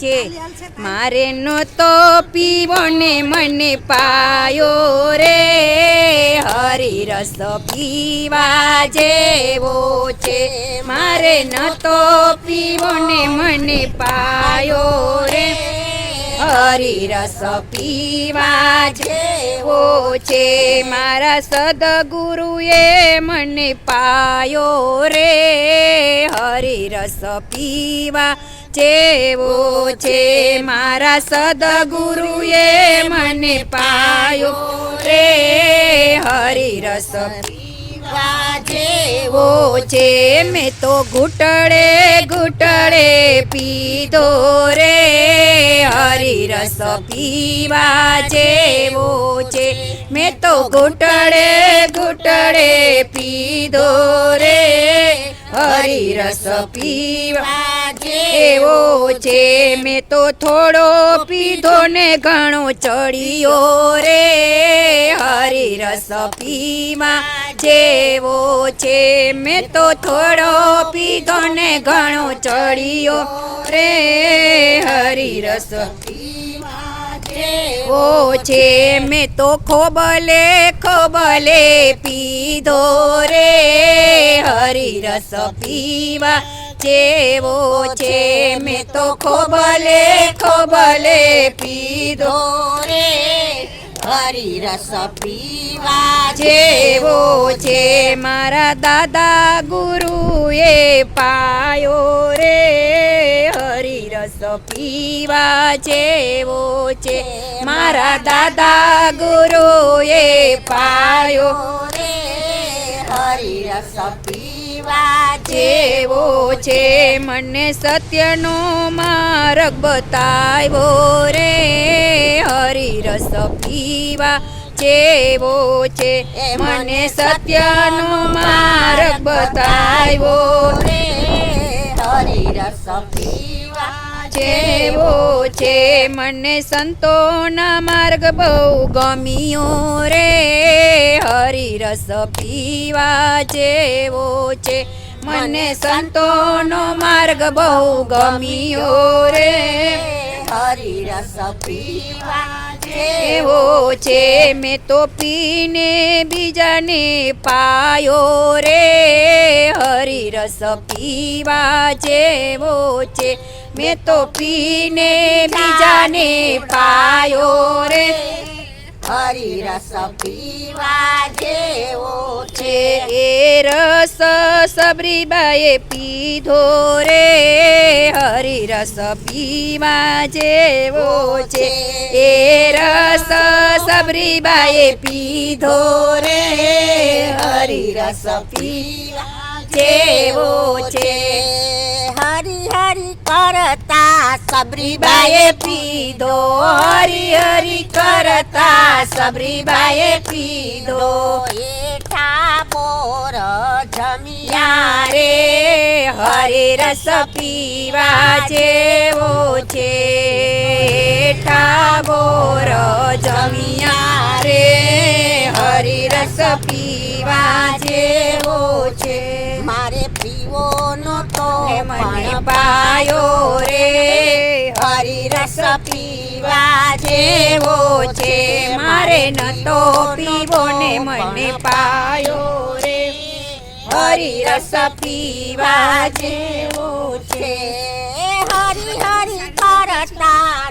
જે મારે નહોતો પીવો ને મને પાયો રે, હરી રસ પીવા જેવો છે. મારે નહોતો પીવો ને મને પાયો રે, હરી રસ પીવા જેવો છે. મારા સદગુરુએ મને પાયો રે, હરી રસ પીવા જેવો છે. મારા સદગુરુએ મને પાયો રે, હરી રસ પીવા જેવો છે. મેં તો ઘૂંટડે ઘૂંટડે પીધો રે, હરી રસ પીવા જેવો છે. મેં તો ઘૂંટડે ઘૂંટડે પીધો રે, હરી રસ પીવા જેવો છે. મેં તો થોડો પીધો ને ઘણો ચડ્યો રે, હરી રસ પીવા જેવો છે. મેં તો થોડો પીધો ને ઘણો ચડ્યો રે, હરી રસ પીવા જેવો છે. મેં તો ખોબલે ખોબલે પીધો રે, હરી રસ પીવા જેવો છે. મેં તો ખોબલે ખોબલે પીધો રે, હરી રસ પીવા જેવો છે. મારા દાદા ગુરુએ પાયો રે, હરી રસ પીવા જેવો છે. મારા દાદા ગુરુએ પાયો રે, હરી રસ પીવા જેવો છે. મને સત્યનો માર્ગ બતાવ્યો રે, હરી રસ પીવા જેવો છે. મને સત્યનો માર્ગ બતાવ્યો રે, હરી રસ પીવા જેવો છે. મને સંતોના માર્ગ બહુ ગમ્યો રે, હરી રસ પીવા જેવો છે. મને સંતોનો માર્ગ બહુ ગમ્યો રે, હરી રસ પીવા જેવો છે. મેં તો પીને બીજાને પાયો રે, હરી રસ પીવા જેવો છે. મેં તો પીને બીજાને પાયો રે, હરી રસ પીવા જેવો છે. એ રસ સબરીબાએ પીધો રે, હરી રસ પીવા જેવો છે. એ રસ સબરીબાએ પીધો રે, હરી રસ પીવા જેવો છે. હરી હરી કરતા સબરીબાએ પીધો, હરી હરી કરતા સબરીબાએ પીધો. એઠા બોર જમ્યા રે, હરી રસ પીવા જેવો છે. એઠા બોર જમ્યા રે, હરી રસ પીવા જેવો છે. મારે પીવો નતો મને પાયો રે, હરી રસ પીવા જેવો છે. મારે નતો પીવો ને મને પાયો રે, હરી રસ પીવા જેવો છે. હરી હરી કરતા